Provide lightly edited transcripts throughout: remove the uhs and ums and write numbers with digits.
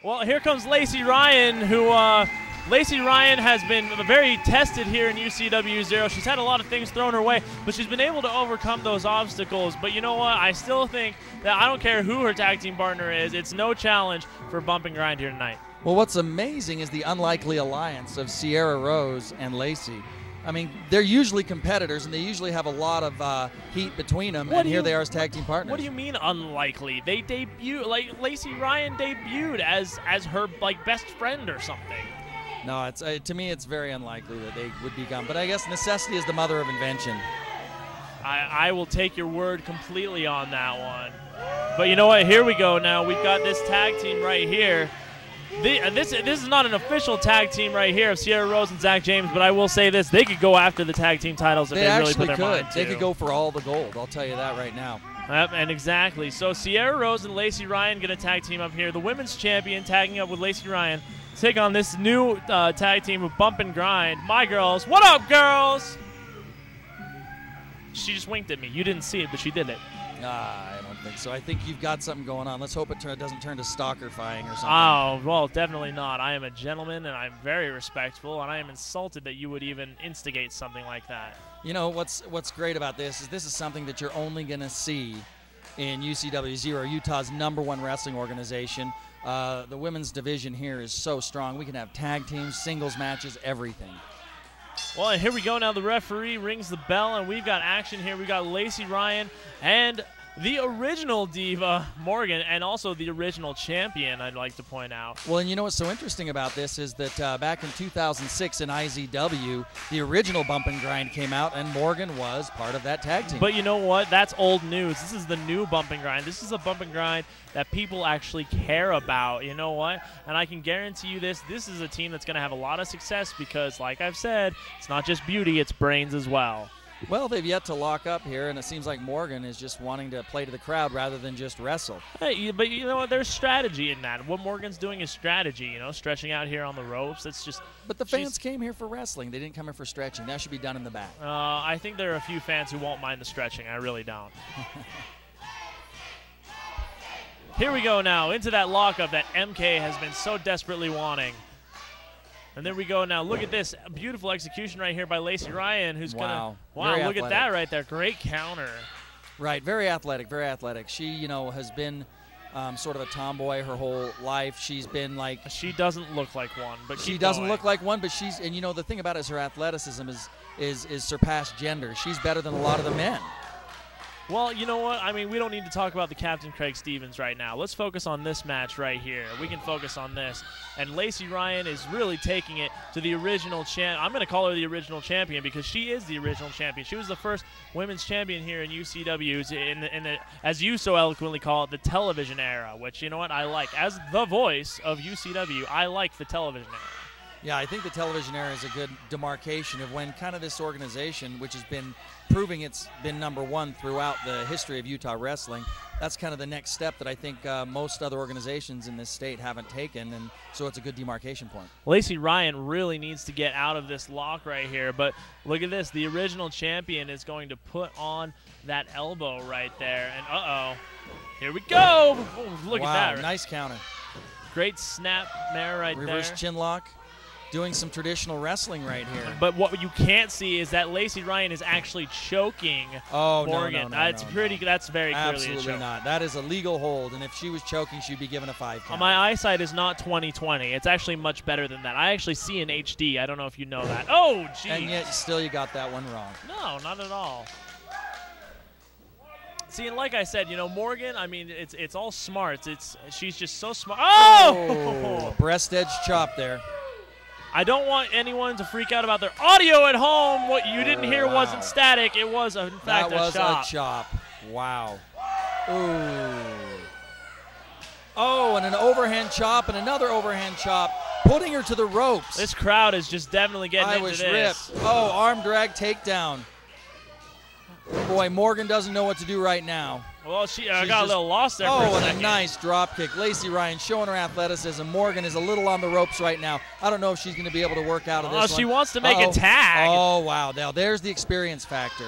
Well, here comes Lacey Ryan, who Lacey Ryan has been very tested here in UCW Zero. She's had a lot of things thrown her way, but she's been able to overcome those obstacles. But you know what? I still think that I don't care who her tag team partner is. It's no challenge for Bump and Grind here tonight. Well, what's amazing is the unlikely alliance of Sierra Rose and Lacey. I mean, they're usually competitors, and they usually have a lot of heat between them, and here they are as tag team partners. What do you mean unlikely? They debuted, like Lacey Ryan debuted as her best friend or something. No, it's to me it's very unlikely that they would become, but I guess necessity is the mother of invention. I will take your word completely on that one. But you know what? Here we go now. We've got this tag team right here. This is not an official tag team right here of Sierra Rose and Zach James, but I will say this: they could go after the tag team titles if they really put their mind to. They could go for all the gold. I'll tell you that right now. Yep, and exactly. So Sierra Rose and Lacey Ryan get a tag team up here. The women's champion tagging up with Lacey Ryan to take on this new tag team of Bump and Grind. My girls, what up, girls? She just winked at me. You didn't see it, but she did it. I don't think so. I think you've got something going on. Let's hope it doesn't turn to stalkerifying or something. Oh, well, definitely not. I am a gentleman, and I'm very respectful, and I am insulted that you would even instigate something like that. You know, what's great about this is something that you're only going to see in UCW Zero, Utah's #1 wrestling organization. The women's division here is so strong. We can have tag teams, singles matches, everything. Well, and here we go now. The referee rings the bell, and we've got action here. We've got Lacey Ryan and the original diva, Morgan, and also the original champion, I'd like to point out. Well, and you know what's so interesting about this is that back in 2006 in IZW, the original Bump and Grind came out, and Morgan was part of that tag team. But you know what? That's old news. This is the new Bump and Grind. This is a Bump and Grind that people actually care about. You know what? And I can guarantee you this is a team that's going to have a lot of success because, like I've said, it's not just beauty, it's brains as well. Well, they've yet to lock up here, and it seems like Morgan is just wanting to play to the crowd rather than just wrestle. Hey, but you know what? There's strategy in that. What Morgan's doing is strategy, you know, stretching out here on the ropes. It's just. But the fans came here for wrestling. They didn't come here for stretching. That should be done in the back. I think there are a few fans who won't mind the stretching. I really don't. Here we go now into that lockup that MK has been so desperately wanting. And there we go now. Look at this beautiful execution right here by Lacey Ryan, who's wow, look at that right there. Great counter. Right, very athletic, very athletic. She, you know, has been sort of a tomboy her whole life. She's been like. She doesn't look like one, but she doesn't look like one, but she's, and you know, the thing about it is her athleticism is surpassed gender. She's better than a lot of the men. Well, you know what? I mean, we don't need to talk about the Captain Craig Stevens right now. Let's focus on this match right here. We can focus on this. And Lacey Ryan is really taking it to the original champ. I'm going to call her the original champion because she is the original champion. She was the first women's champion here in UCW, in the, as you so eloquently call it, the television era, which, you know what, I like. As the voice of UCW, I like the television era. Yeah, I think the television era is a good demarcation of when kind of this organization, which has been proving it's been #1 throughout the history of Utah wrestling, that's kind of the next step that I think most other organizations in this state haven't taken, and so it's a good demarcation point. Lacey Ryan really needs to get out of this lock right here, but look at this. The original champion is going to put on that elbow right there, and uh-oh. Here we go! Oh, look at that. Wow, nice counter. Great snap mare right there. Reverse chin lock. Doing some traditional wrestling right here. But what you can't see is that Lacey Ryan is actually choking Morgan. That's very clearly a choke. Absolutely not. That is a legal hold, and if she was choking, she'd be given a 5 count. My eyesight is not 20/20. It's actually much better than that. I actually see in HD. I don't know if you know that. Oh, geez. And yet still you got that one wrong. No, not at all. See, and like I said, you know, Morgan, I mean, it's all smarts. She's just so smart. Oh! Breast edge chop there. I don't want anyone to freak out about their audio at home. What you didn't hear wasn't static. It was, in fact, a chop. That was a chop. Wow. Ooh. Oh, and an overhand chop and another overhand chop, putting her to the ropes. This crowd is just definitely getting into this. I was ripped. Oh, arm drag takedown. Boy, Morgan doesn't know what to do right now. Well, she got a little lost there for a second. And a nice drop kick. Lacey Ryan showing her athleticism. Morgan is a little on the ropes right now. I don't know if she's going to be able to work out of this one. She wants to make a tag. Oh, wow. Now, there's the experience factor.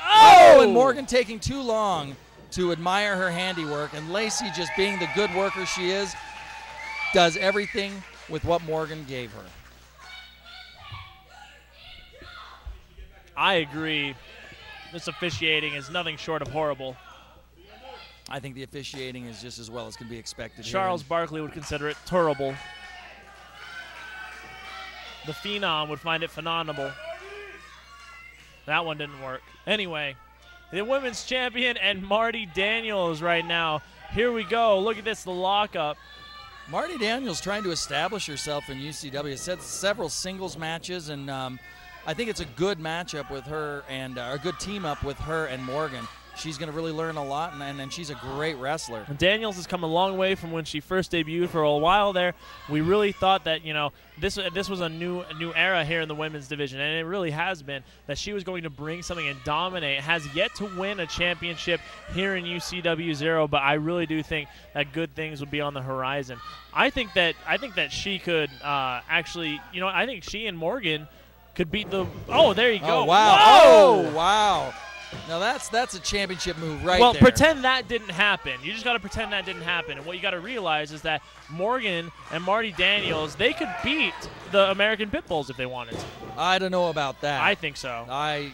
Oh, and Morgan taking too long to admire her handiwork, and Lacey just being the good worker she is, does everything with what Morgan gave her. I agree. This officiating is nothing short of horrible. I think the officiating is just as well as can be expected. Charles Barkley would consider it terrible. The Phenom would find it phenomenal. That one didn't work. Anyway, the women's champion and Marty Daniels right now. Here we go. Look at this, the lockup. Marty Daniels trying to establish herself in UCW. Has had several singles matches, and I think it's a good matchup with her and a good team up with her and Morgan. She's going to really learn a lot, and she's a great wrestler. Daniels has come a long way from when she first debuted. For a while there, we really thought that, you know, this was a new era here in the women's division, and it really has been, that she was going to bring something and dominate. Has yet to win a championship here in UCW Zero, but I really do think that good things would be on the horizon. I think that she could actually, you know, I think she and Morgan could beat the. Oh, there you go! Oh, wow! Whoa! Oh, wow! Now that's a championship move right there. Well, pretend that didn't happen. You just got to pretend that didn't happen. And what you got to realize is that Morgan and Marty Daniels, they could beat the American Pitbulls if they wanted to. I don't know about that. I think so.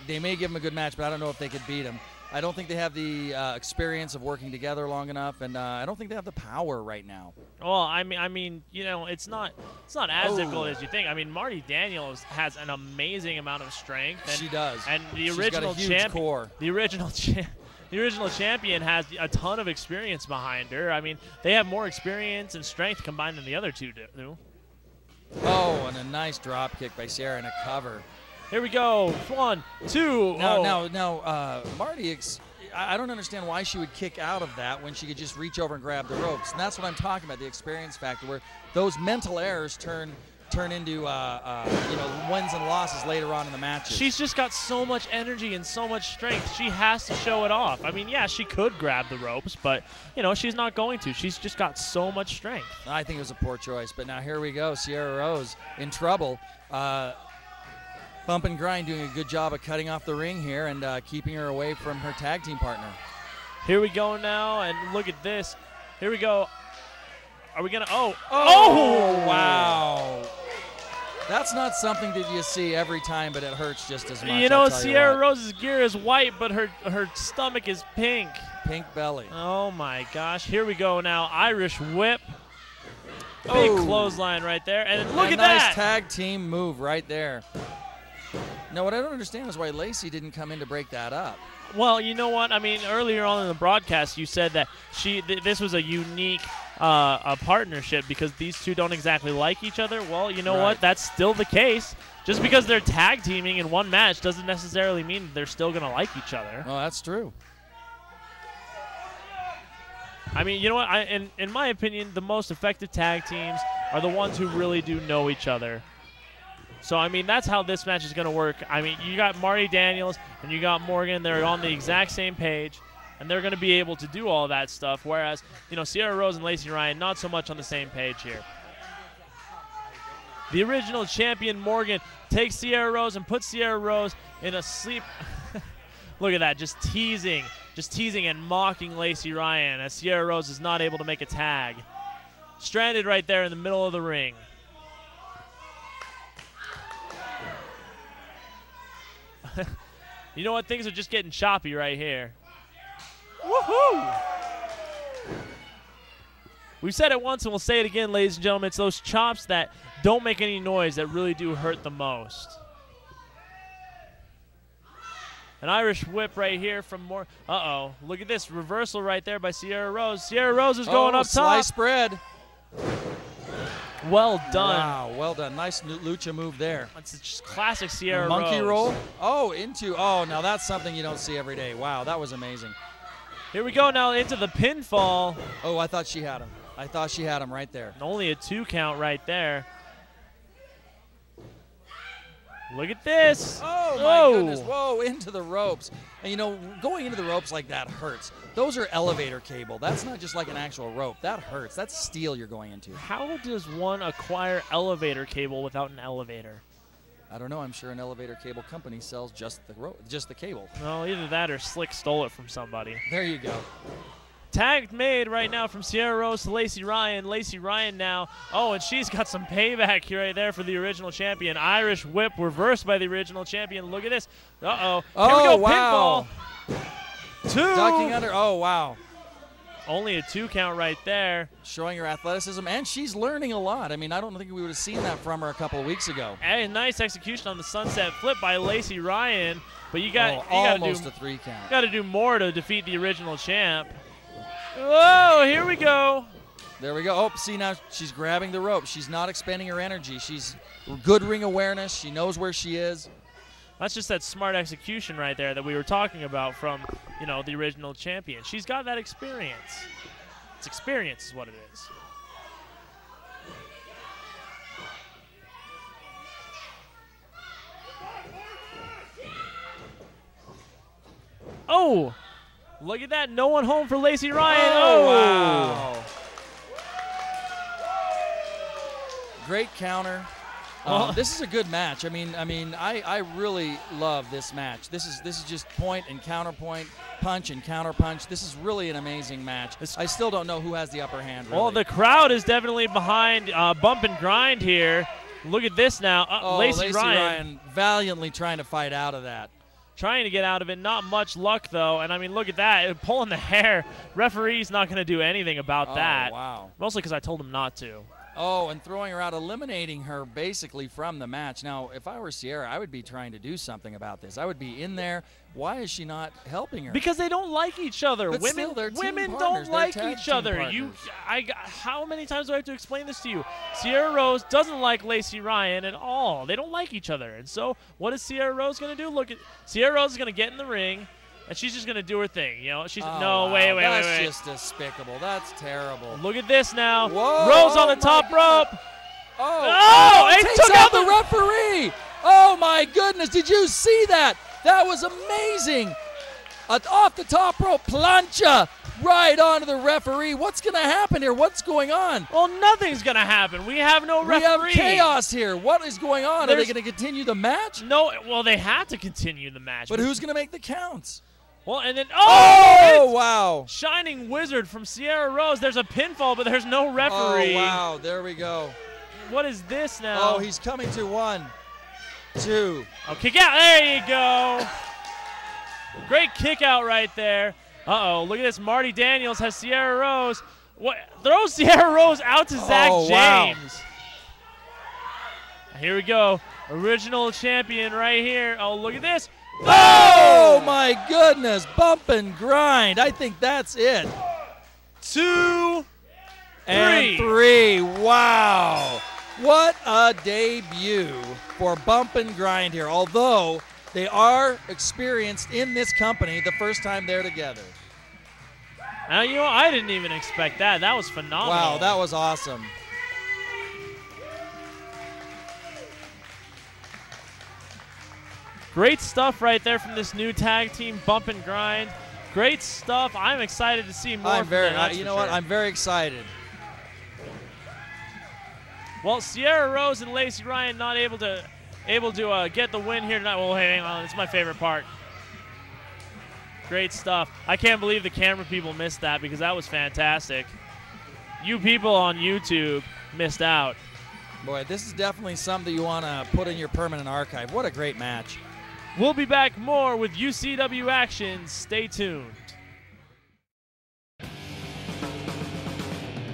They may give them a good match, but I don't know if they could beat them. I don't think they have the experience of working together long enough, and I don't think they have the power right now. Well, I mean, you know, it's not as difficult as you think. I mean, Marty Daniels has an amazing amount of strength. And, she does. And the She's original got a huge core. The original champion has a ton of experience behind her. I mean, they have more experience and strength combined than the other two do. Oh, and a nice drop kick by Sierra and a cover. Here we go. 1, 2. Now, Marty, I don't understand why she would kick out of that when she could just reach over and grab the ropes. And that's what I'm talking about, the experience factor, where those mental errors turn into wins and losses later on in the matches. She's just got so much energy and so much strength. She has to show it off. I mean, yeah, she could grab the ropes, but, you know, she's not going to. She's just got so much strength. I think it was a poor choice. But now here we go. Sierra Rose in trouble. Bump and Grind doing a good job of cutting off the ring here and keeping her away from her tag team partner. Here we go now, and look at this. Here we go. Are we going to – oh, wow. That's not something that you see every time, but it hurts just as much. You know, Sierra Rose's gear is white, but her stomach is pink. Pink belly. Oh, my gosh. Here we go now. Irish whip. Big clothesline right there. And look at that. Nice tag team move right there. Now, what I don't understand is why Lacey didn't come in to break that up. Well, you know what? I mean, earlier on in the broadcast, you said that this was a unique a partnership because these two don't exactly like each other. Well, you know what? That's still the case. Just because they're tag teaming in one match doesn't necessarily mean they're still going to like each other. Well, that's true. I mean, you know what? In my opinion, the most effective tag teams are the ones who really do know each other. So, I mean, that's how this match is going to work. I mean, you got Marty Daniels and you got Morgan. They're on the exact same page, and they're going to be able to do all that stuff, whereas, you know, Sierra Rose and Lacey Ryan, not so much on the same page here. The original champion, Morgan, takes Sierra Rose and puts Sierra Rose in a sleep. Look at that, just teasing and mocking Lacey Ryan as Sierra Rose is not able to make a tag. Stranded right there in the middle of the ring. You know what? Things are just getting choppy right here. Woohoo! We've said it once and we'll say it again, ladies and gentlemen. It's those chops that don't make any noise that really do hurt the most. An Irish whip right here from more. Uh-oh. Look at this reversal right there by Sierra Rose. Sierra Rose is going up top. Slice spread. Well done. Wow, well done. Nice lucha move there. That's just classic Sierra Monkey Rose. roll. Now that's something you don't see every day. Wow, that was amazing. Here we go now into the pinfall. Oh, I thought she had him. I thought she had him right there. Only a 2 count right there. Look at this. Oh, my goodness. Whoa, into the ropes. And, you know, going into the ropes like that hurts. Those are elevator cable. That's not just like an actual rope. That hurts. That's steel you're going into. How does one acquire elevator cable without an elevator? I don't know. I'm sure an elevator cable company sells just the rope, just the cable. Well, either that or Slick stole it from somebody. There you go. Tag made right now from Sierra Rose to Lacey Ryan. Lacey Ryan now. Oh, and she's got some payback here right there for the original champion. Irish whip reversed by the original champion. Look at this. Uh-oh. Here we go. Wow. Pinfall. 2. Ducking under. Oh, wow. Only a 2 count right there. Showing her athleticism, and she's learning a lot. I mean, I don't think we would have seen that from her a couple of weeks ago. A nice execution on the sunset flip by Lacey Ryan. But you got almost a 3 count. Got to do more to defeat the original champ. Whoa, here we go. There we go. Oh, see, now she's grabbing the rope. She's not expending her energy. She's good ring awareness. She knows where she is. That's just that smart execution right there that we were talking about from, the original champion. She's got that experience. It's experience is what it is. Oh, look at that. No one home for Lacey Ryan. Oh, wow. Great counter. This is a good match. I mean, I really love this match. This is just point and counterpoint, punch and counter punch. This is really an amazing match. I still don't know who has the upper hand. Really. Well, the crowd is definitely behind Bump and Grind here. Look at this now. Lacey Ryan valiantly trying to fight out of that. Trying to get out of it. Not much luck, though. And, I mean, look at that. Pulling the hair. Referee's not going to do anything about that. Wow. Mostly because I told him not to. Oh, and throwing her out, eliminating her basically from the match. Now, if I were Sierra, I would be trying to do something about this. I would be in there. Why is she not helping her? Because they don't like each other. But women still, they're women team don't partners. like They're each tag other. team How many times do I have to explain this to you? Sierra Rose doesn't like Lacey Ryan at all. They don't like each other. And so what is Sierra Rose going to do? Look, Sierra Rose is going to get in the ring. And she's just going to do her thing, She's wow. Wait. That's just despicable. That's terrible. Look at this now. Whoa, Rose on the top rope. He takes took out the referee. Oh, my goodness. Did you see that? That was amazing. Off the top rope, plancha right onto the referee. What's going to happen here? What's going on? Well, nothing's going to happen. We have no referee. We have chaos here. What is going on? Are they going to continue the match? No. Well, they have to continue the match. But who's going to make the counts? Well, and then wow! Shining Wizard from Sierra Rose. There's a pinfall, but there's no referee. Oh wow! There we go. What is this now? Oh, he's coming to 1, 2. Oh, kick out! There you go. Great kick out right there. Look at this. Marty Daniels has Sierra Rose. What? Throw Sierra Rose out to Zach James. Wow. Here we go. Original champion right here. Oh, look at this. Oh, my goodness. Bump and grind. I think that's it. 2 and 3. Wow. What a debut for Bump and Grind here. Although they are experienced in this company the first time they're together. Now, I didn't even expect that. That was phenomenal. Wow, that was awesome. Great stuff right there from this new tag team, Bump and Grind. Great stuff. I'm excited to see more. I'm very excited. Well, Sierra Rose and Lacey Ryan not able to get the win here tonight. Well, hey, hang on. It's my favorite part. Great stuff. I can't believe the camera people missed that because that was fantastic. You people on YouTube missed out. Boy, this is definitely something that you want to put in your permanent archive. What a great match. We'll be back more with UCW action. Stay tuned.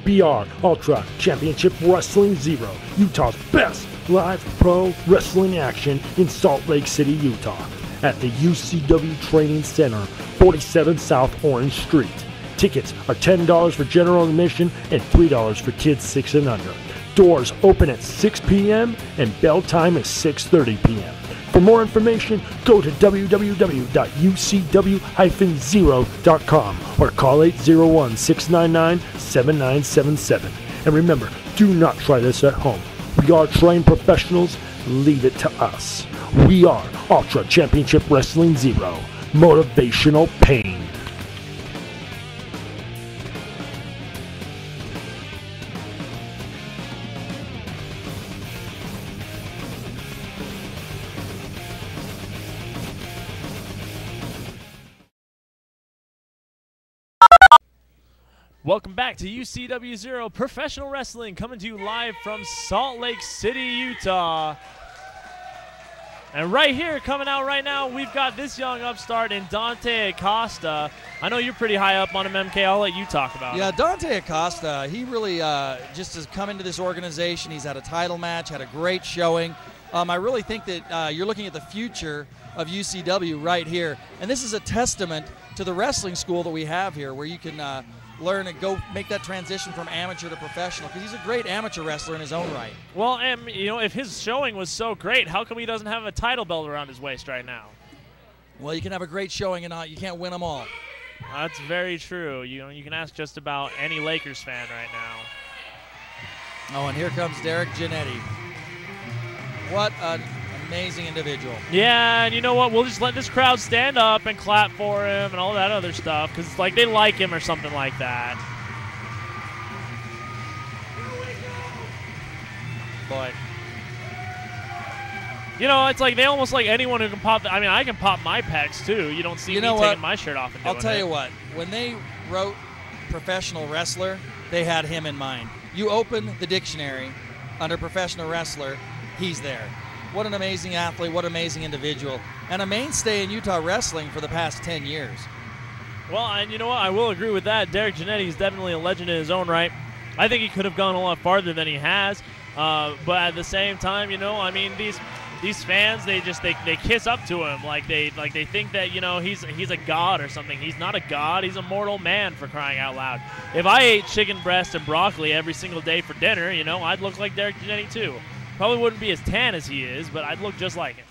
BR Ultra Championship Wrestling Zero, Utah's best live pro wrestling action in Salt Lake City, Utah, at the UCW Training Center, 47 South Orange Street. Tickets are $10 for general admission and $3 for kids 6 and under. Doors open at 6 p.m. and bell time is 6:30 p.m. For more information, go to www.ucw-zero.com or call 801-699-7977. And remember, do not try this at home. We are trained professionals. Leave it to us. We are Ultra Championship Wrestling Zero. Motivational pain. Welcome back to UCW Zero Professional Wrestling, coming to you live from Salt Lake City, Utah. And right here, coming out right now, we've got this young upstart in Dante Acosta. I know you're pretty high up on him, MK. I'll let you talk about Yeah, him. Dante Acosta, he really just has come into this organization. He's had a title match, had a great showing. I really think that you're looking at the future of UCW right here. And this is a testament to the wrestling school that we have here, where you can learn and go make that transition from amateur to professional, because he's a great amateur wrestler in his own right. Well, and you know, if his showing was so great, how come he doesn't have a title belt around his waist right now? Well, you can have a great showing and you can't win them all. That's very true. You know, you can ask just about any Lakers fan right now. Oh, and here comes Derek Ginnetti. What an amazing individual. Yeah, and you know what? We'll just let this crowd stand up and clap for him and all that other stuff, because it's like they like him or something like that. Boy. You know, it's like they almost like anyone who can pop. I mean, I can pop my pecs too. You don't see me taking my shirt off and doing I'll tell you what. When they wrote professional wrestler, they had him in mind. You open the dictionary under professional wrestler, he's there. What an amazing athlete, what an amazing individual, and a mainstay in Utah wrestling for the past 10 years. Well, and you know what? I will agree with that. Derek Ginnetti is definitely a legend in his own right. I think he could have gone a lot farther than he has, but at the same time, you know, I mean, these fans, they kiss up to him like they think that, you know, he's a god or something. He's not a god. He's a mortal man, for crying out loud. If I ate chicken breast and broccoli every single day for dinner, you know, I'd look like Derek Ginnetti too. Probably wouldn't be as tan as he is, but I'd look just like him.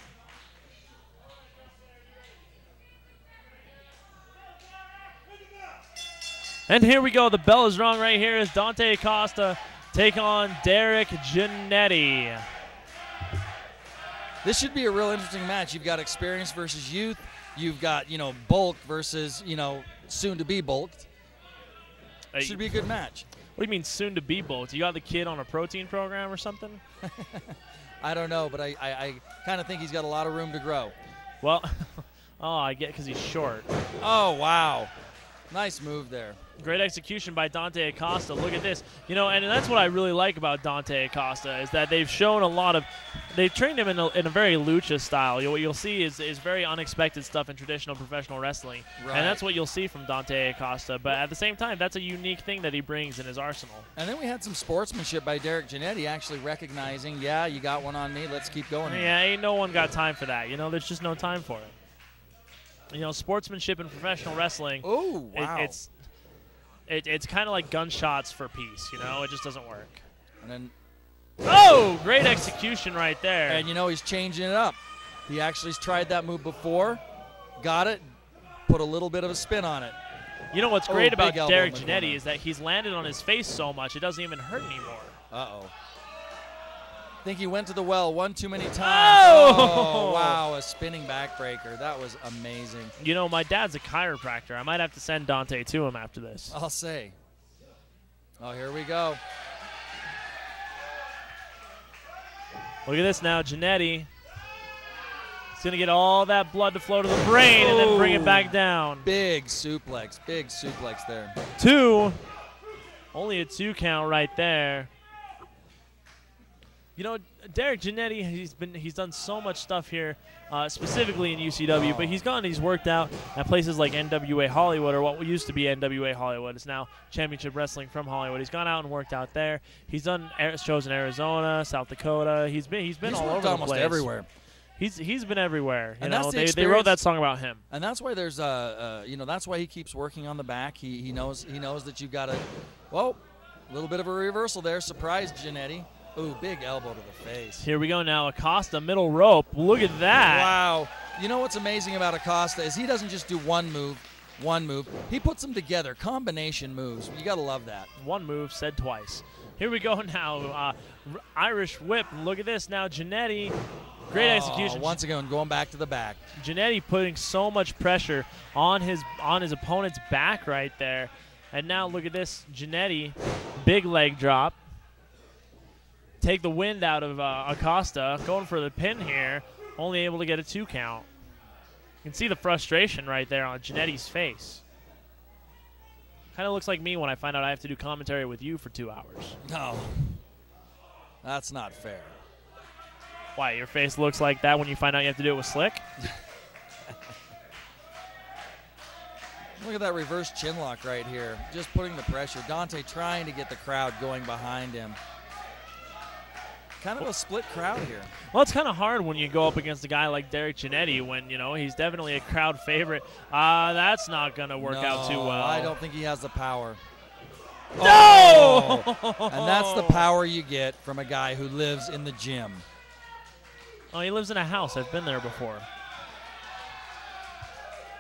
And here we go. The bell is rung right here as Dante Acosta take on Derek Ginnetti. This should be a real interesting match. You've got experience versus youth. You've got, you know, bulk versus, you know, soon to be bulked. Should be a good match. What do you mean soon to be bulked? You got the kid on a protein program or something? I don't know, but I kind of think he's got a lot of room to grow. Well, oh, I get because he's short. Oh, wow. Nice move there. Great execution by Dante Acosta. Look at this. You know, and that's what I really like about Dante Acosta, is that they've shown a lot of, they've trained him in a very lucha style. What you'll see is very unexpected stuff in traditional professional wrestling. Right. And that's what you'll see from Dante Acosta. But at the same time, that's a unique thing that he brings in his arsenal. And then we had some sportsmanship by Derek Ginnetti, actually recognizing, yeah, you got one on me, let's keep going. Yeah, ain't no one got time for that. You know, there's just no time for it. You know, sportsmanship in professional wrestling, oh, wow. It's kind of like gunshots for peace, you know? It just doesn't work. And then, oh, great execution right there. and, you know, he's changing it up. He actually's tried that move before, got it, put a little bit of a spin on it. You know what's great about big elbow Derek in the Ginnetti corner. is that he's landed on his face so much it doesn't even hurt anymore. Uh-oh. I think he went to the well one too many times. Oh! Wow, a spinning backbreaker. That was amazing. You know, my dad's a chiropractor. I might have to send Dante to him after this. I'll say. Oh, here we go. Look at this now, Ginnetti. He's going to get all that blood to flow to the brain and then bring it back down. Big suplex there. Two. Only a 2 count right there. You know, Derek Ginnetti, he's done so much stuff here, specifically in UCW, but he's worked out at places like NWA Hollywood, or what used to be NWA Hollywood. It's now Championship Wrestling from Hollywood. He's gone out and worked out there. He's done shows in Arizona, South Dakota. He's been all over the almost place. everywhere. He's been everywhere. You And know, that's the they wrote that song about him. And that's why there's you know, that's why he keeps working on the back. He knows that you've got a little bit of a reversal there. Surprise, Ginnetti. Ooh, big elbow to the face. Here we go now. Acosta, middle rope. Look at that. Wow. You know what's amazing about Acosta is he doesn't just do one move. He puts them together, combination moves. You got to love that. One move said twice. Here we go now. Irish whip. Look at this now. Ginnetti. Great execution. Once again, going back to the back. Ginnetti putting so much pressure on his opponent's back right there. And now look at this. Ginnetti, big leg drop. Take the wind out of Acosta. Going for the pin here. Only able to get a 2 count. You can see the frustration right there on Ginnetti's face. Kind of looks like me when I find out I have to do commentary with you for 2 hours. No, that's not fair. Why, your face looks like that when you find out you have to do it with Slick? Look at that reverse chin lock right here. Just putting the pressure. Dante trying to get the crowd going behind him. Kind of a split crowd here. Well, it's kind of hard when you go up against a guy like Derek Ginnetti when, you know, he's definitely a crowd favorite. That's not going to work out too well. I don't think he has the power. No! Oh! And that's the power you get from a guy who lives in the gym. Oh, he lives in a house. I've been there before.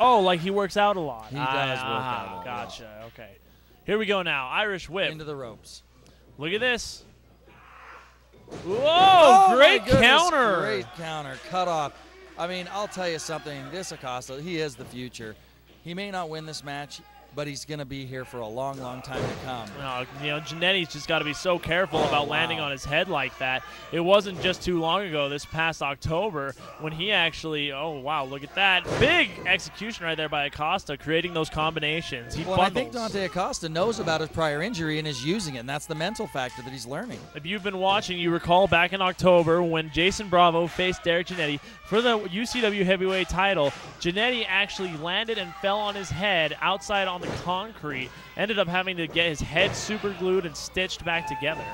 Oh, like he works out a lot. He does work out a lot. Gotcha. Okay. Here we go now. Irish whip. Into the ropes. Look at this. Whoa, great counter. Great counter. Cut off. I mean, I'll tell you something. This Acosta, he is the future. He may not win this match, but he's going to be here for a long, long time to come. You know, Ginnetti's just got to be so careful about landing on his head like that. It wasn't just too long ago, this past October, when he actually, oh, wow, look at that. Big execution right there by Acosta, creating those combinations. He bundles. I think Dante Acosta knows about his prior injury and is using it, and that's the mental factor that he's learning. If you've been watching, you recall back in October when Jason Bravo faced Derek Ginnetti for the UCW heavyweight title, Ginnetti actually landed and fell on his head outside on the concrete, ended up having to get his head super glued and stitched back together.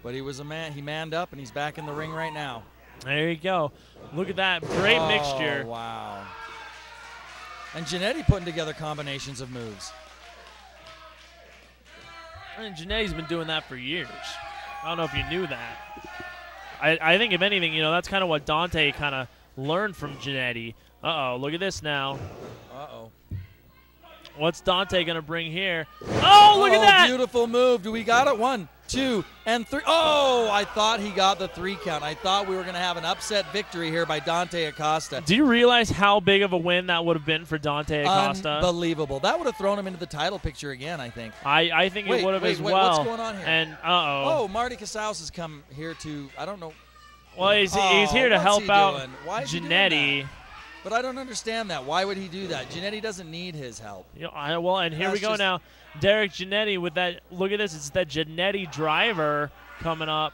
But he was a man. He manned up, and he's back in the ring right now. There you go. Look at that. Great mixture. Wow. And Ginnetti putting together combinations of moves. And Ginnetti's been doing that for years. I don't know if you knew that. I think, if anything, you know, that's kind of what Dante kind of learned from Ginnetti. Uh-oh, look at this now. Uh-oh. What's Dante going to bring here? Oh, look at that! Beautiful move. Do we got it? 1, 2, and 3. Oh, I thought he got the 3 count. I thought we were going to have an upset victory here by Dante Acosta. Do you realize how big of a win that would have been for Dante Acosta? Unbelievable. That would have thrown him into the title picture again, I think. I think it would have as well. What's going on here? And uh-oh. Oh, Marty Casaus has come here to, I don't know. Well, he's here to help out Ginnetti. But I don't understand that. Why would he do that? Ginnetti doesn't need his help. You know, well, and here we go now. Derek Ginnetti with that. Look at this. It's that Ginnetti driver coming up.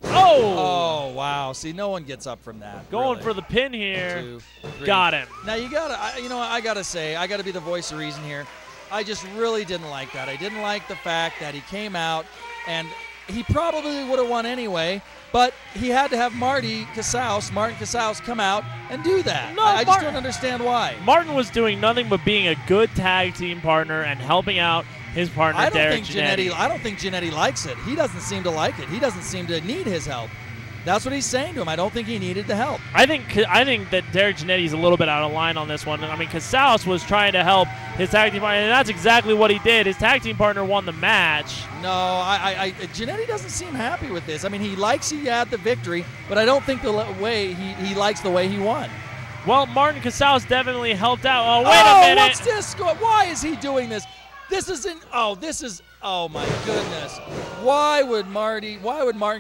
Oh, wow. See, no one gets up from that. Going really. For the pin here. 2, 3. Got him. Now, you got to, you know, I got to say, I got to be the voice of reason here. I just really didn't like that. I didn't like the fact that he came out, and he probably would have won anyway, but he had to have Martin Casaus, come out and do that. No, I just don't understand why. Martin was doing nothing but being a good tag team partner and helping out his partner, Derek Ginnetti. I don't think Ginnetti likes it. He doesn't seem to like it. He doesn't seem to need his help. That's what he's saying to him. I don't think he needed the help. I think that Derek Ginetti's a little bit out of line on this one. I mean, Casaus was trying to help his tag team partner, and that's exactly what he did. His tag team partner won the match. No, Ginnetti doesn't seem happy with this. I mean, he had the victory, but I don't think the way he likes the way he won. Well, Martin Casaus definitely helped out. Oh, wait a minute. What's this? Why is he doing this? Oh my goodness. Why would Martin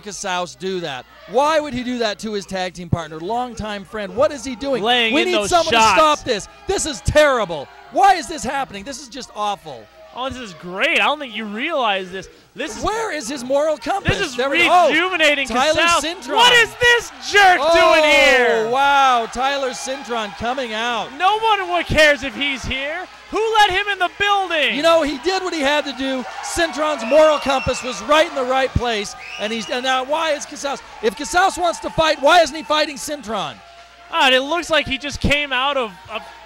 Casaus do that? Why would he do that to his tag team partner, longtime friend? What is he doing? We need someone to stop this. This is terrible. Why is this happening? This is just awful. Oh, this is great. I don't think you realize this. Where is his moral compass? This is rejuvenating Tyler Casaus. Cintron. What is this jerk doing here? Oh, wow. Tyler Cintron coming out. No one cares if he's here. Who let him in the building? You know, he did what he had to do. Cintron's moral compass was right in the right place. And now why is Casaus? If Casaus wants to fight, why isn't he fighting Cintron? It looks like he just came out of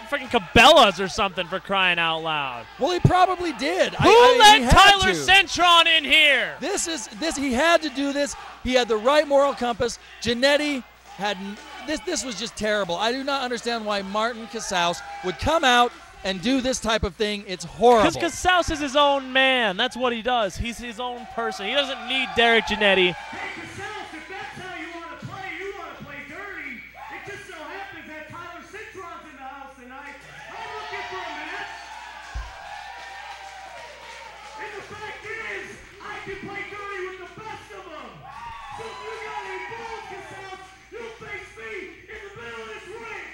freaking Cabela's or something, for crying out loud. Well, he probably did. Who let Tyler Cintron in here? He had to do this. He had the right moral compass. Ginnetti had this was just terrible. I do not understand why Martin Casaus would come out and do this type of thing. It's horrible. Because Casaus is his own man. That's what he does. He's his own person. He doesn't need Derek Ginnetti. Hey, Casaus, if that's how you want to play dirty. It just so happens that Tyler Cintron's in the house tonight. I'm looking for a match. And the fact is, I can play dirty with the best of them. So if you got any balls, Casaus, you'll face me in the middle of this ring.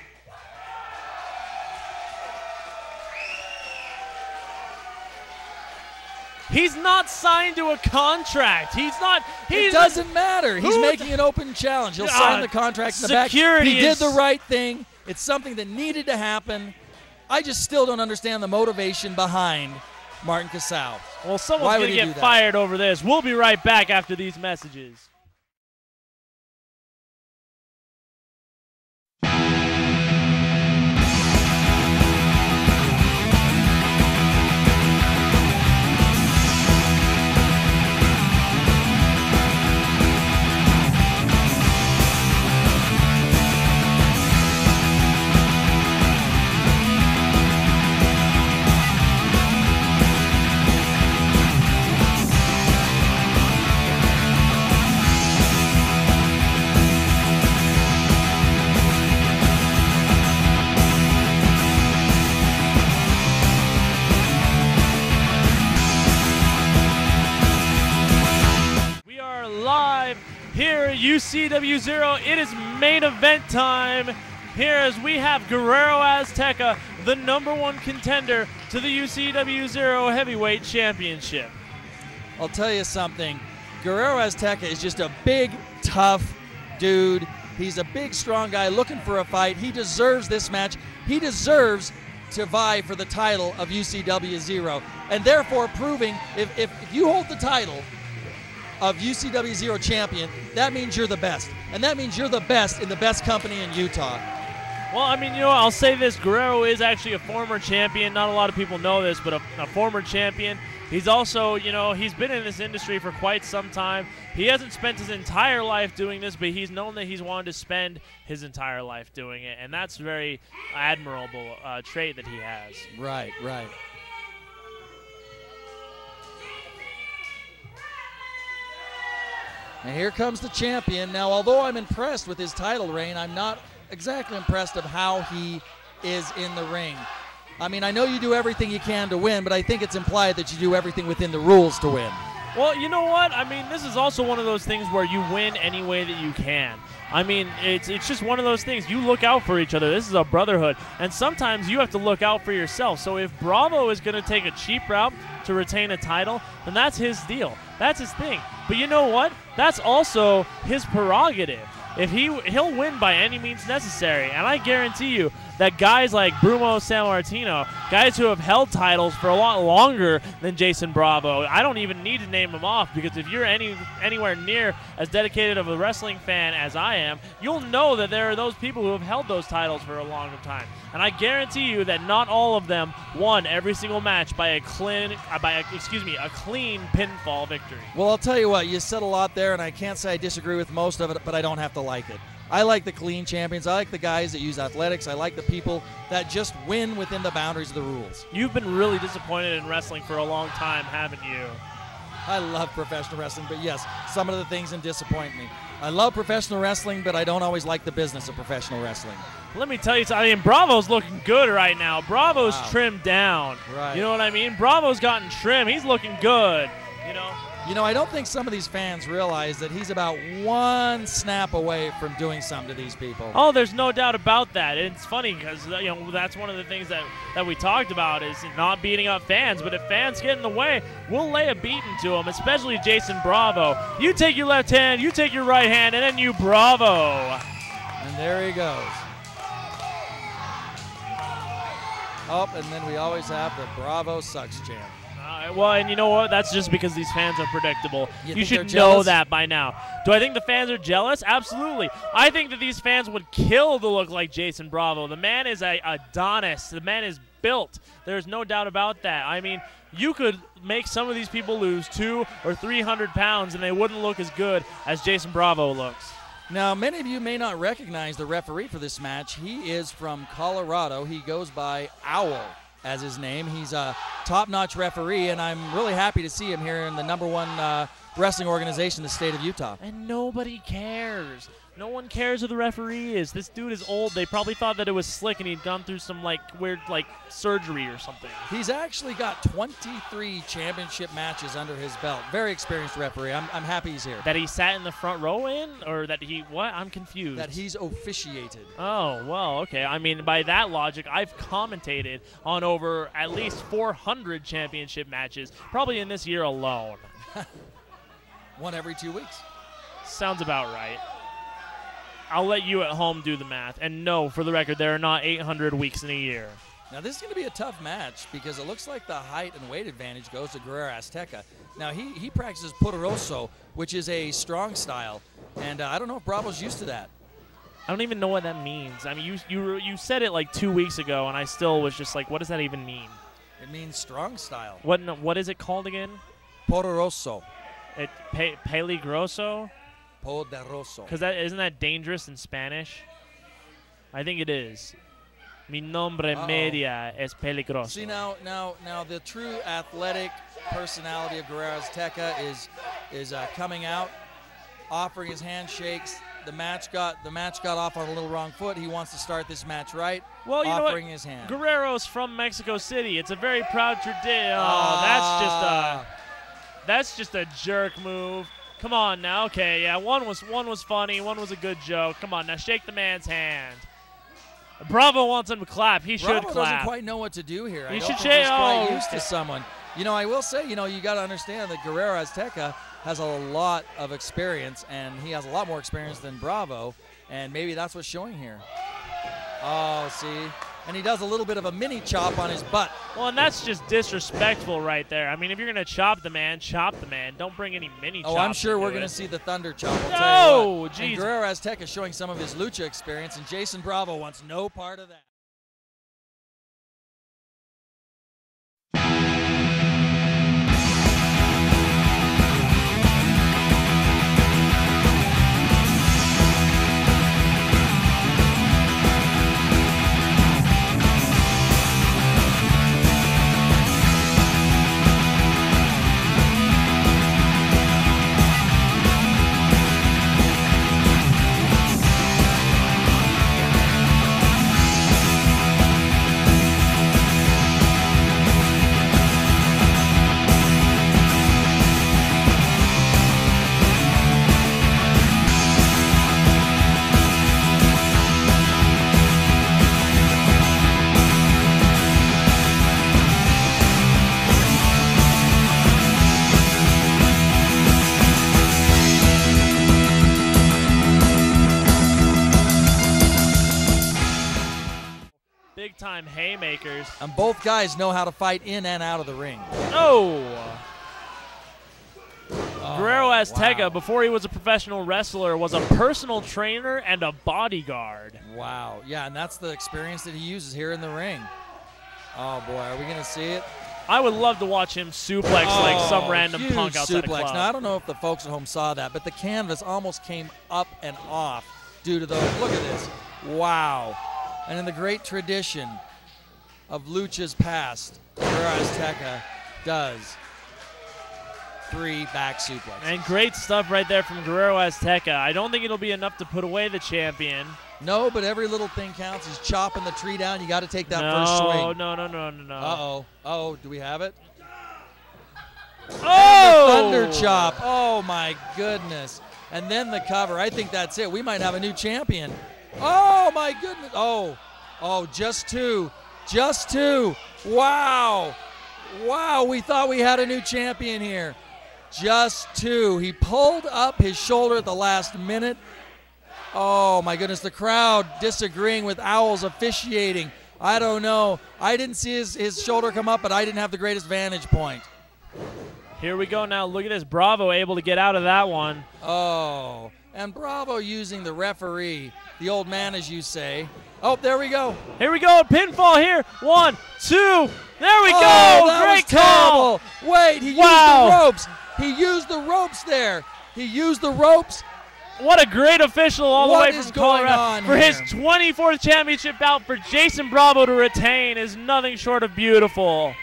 He's not signed to a contract. It doesn't matter. He's making an open challenge. He'll sign the contract in the back. He did the right thing. It's something that needed to happen. I just still don't understand the motivation behind Martin Casal. Well, someone's going to get fired over this. We'll be right back after these messages. Here at UCW Zero, it is main event time. Here as we have Guerrero Azteca, the #1 contender to the UCW Zero Heavyweight Championship. I'll tell you something. Guerrero Azteca is just a big, tough dude. He's a big, strong guy looking for a fight. He deserves this match. He deserves to vie for the title of UCW Zero, and therefore proving if you hold the title of UCW Zero champion, that means you're the best. And that means you're the best in the best company in Utah. Well, I mean, I'll say this. Guerrero is actually a former champion. Not a lot of people know this, but a former champion. He's also, he's been in this industry for quite some time. He hasn't spent his entire life doing this, but he's known that he's wanted to spend his entire life doing it. And that's a very admirable trait that he has. Right. And here comes the champion. Now, although I'm impressed with his title reign, I'm not exactly impressed of how he is in the ring. I mean, I know you do everything you can to win, but I think it's implied that you do everything within the rules to win. Well, you know what? I mean, this is also one of those things where you win any way that you can. I mean, it's just one of those things. You look out for each other. This is a brotherhood. And sometimes you have to look out for yourself. So if Bravo is going to take a cheap route to retain a title, then that's his deal. That's his thing. But you know what? That's also his prerogative. If he'll win by any means necessary. And I guarantee you that guys like Bruno Sammartino, guys who have held titles for a lot longer than Jason Bravo, I don't even need to name them off, because if you're anywhere near as dedicated of a wrestling fan as I am, you'll know that there are those people who have held those titles for a long time. And I guarantee you that not all of them won every single match by a clean pinfall victory. Well, I'll tell you what, you said a lot there, and I can't say I disagree with most of it, but I don't have to like it. I like the clean champions. I like the guys that use athletics. I like the people that just win within the boundaries of the rules. You've been really disappointed in wrestling for a long time, haven't you? I love professional wrestling, but yes, some of the things that disappoint me. I love professional wrestling, but I don't always like the business of professional wrestling. Let me tell you something. I mean, Bravo's looking good right now. Bravo's trimmed down. Right. You know what I mean? Bravo's gotten trim. He's looking good, You know, I don't think some of these fans realize that he's about one snap away from doing something to these people. Oh, there's no doubt about that. And it's funny because, that's one of the things that we talked about is not beating up fans. But if fans get in the way, we'll lay a beating to them, especially Jason Bravo. You take your left hand, you take your right hand, and then you Bravo. And there he goes. Oh, and then we always have the Bravo sucks chant. Well, and you know what? That's just because these fans are predictable. You should know know that by now. Do I think the fans are jealous? Absolutely. I think that these fans would kill to look like Jason Bravo. The man is a Adonis. The man is built. There's no doubt about that. I mean, you could make some of these people lose 200 or 300 pounds, and they wouldn't look as good as Jason Bravo looks. Now, many of you may not recognize the referee for this match. He is from Colorado. He goes by Owl as his name. He's a top-notch referee, and I'm really happy to see him here in the #1 wrestling organization in the state of Utah. And nobody cares. No one cares who the referee is. This dude is old. They probably thought that it was slick and he'd gone through some weird surgery or something. He's actually got 23 championship matches under his belt. Very experienced referee. I'm happy he's here. That he sat in the front row in? Or that he, what? I'm confused. That he's officiated. Oh, well, okay. I mean, by that logic, I've commentated on over at least 400 championship matches, probably in this year alone. One every 2 weeks. Sounds about right. I'll let you at home do the math. And no, for the record, there are not 800 weeks in a year. Now, this is going to be a tough match because it looks like the height and weight advantage goes to Guerrero Azteca. Now, he practices Poderoso, which is a strong style, and I don't know if Bravo's used to that. I don't even know what that means. I mean, you said it like 2 weeks ago, and I still was just like, what does that even mean? It means strong style. What is it called again? Poderoso. Peligroso? Poderoso. Because isn't that dangerous in Spanish? I think it is. Mi nombre media es peligroso. See, now the true athletic personality of Guerrero Azteca is coming out, offering his handshakes. The match got off on a little wrong foot. He wants to start this match right. Well, you offering know what? his hand. Guerrero's from Mexico City. It's a very proud tradition. Oh, that's just a jerk move. Come on now. Okay, yeah, one was funny, one was a good joke. Come on now, shake the man's hand. Bravo wants him to clap. He should clap. Bravo doesn't quite know what to do here. He I should don't think he's quite shake. used to someone. You know, I will say, you got to understand that Guerrero Azteca has a lot of experience, and he has a lot more experience than Bravo, and maybe that's what's showing here. Oh, see? And he does a little bit of a mini chop on his butt. Well, and that's just disrespectful right there. I mean, if you're going to chop the man, chop the man. Don't bring any mini chops. Oh, I'm sure we're going to see the thunder chop. I'll tell you what. Jeez. And Guerrero Azteca is showing some of his lucha experience, and Jason Bravo wants no part of that. Big-time haymakers. And both guys know how to fight in and out of the ring. Oh! Guerrero Azteca, wow. before he was a professional wrestler, was a personal trainer and a bodyguard. Wow. Yeah, and that's the experience that he uses here in the ring. Oh, boy. Are we going to see it? I would love to watch him suplex like some random huge punk outside a suplex. club. Now, I don't know if the folks at home saw that, but the canvas almost came up and off due to those. Look at this. Wow. And in the great tradition of lucha's past, Guerrero Azteca does 3 back suplex. And great stuff right there from Guerrero Azteca. I don't think it'll be enough to put away the champion. No, but every little thing counts. He's chopping the tree down. You got to take that first swing. No. Uh-oh. Oh, do we have it? Oh! And the thunder chop. Oh, my goodness. And then the cover. I think that's it. We might have a new champion. Oh, my goodness. Oh, just 2. Just 2. Wow. Wow, we thought we had a new champion here. Just 2. He pulled up his shoulder at the last minute. Oh, my goodness. The crowd disagreeing with Owl's officiating. I don't know. I didn't see his shoulder come up, but I didn't have the greatest vantage point. Here we go now. Look at this. Bravo able to get out of that one. Oh, and Bravo using the referee, the old man, as you say. Oh, there we go. Here we go. Pinfall here. 1, 2. There we go. That Great was call. terrible. Wait, he used the ropes. He used the ropes there. He used the ropes. What a great official all the way from Colorado. For his here? 24th championship bout for Jason Bravo to retain is nothing short of beautiful.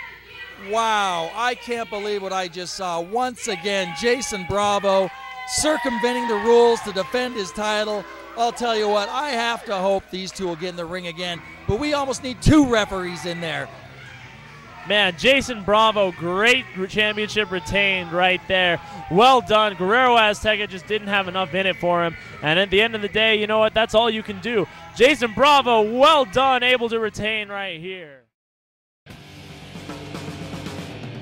Wow, I can't believe what I just saw. Once again, Jason Bravo circumventing the rules to defend his title. I'll tell you what, I have to hope these two will get in the ring again, but we almost need 2 referees in there. Man, Jason Bravo, great championship retained right there. Well done. Guerrero Azteca just didn't have enough in it for him. And at the end of the day, you know what? That's all you can do. Jason Bravo, well done, able to retain right here.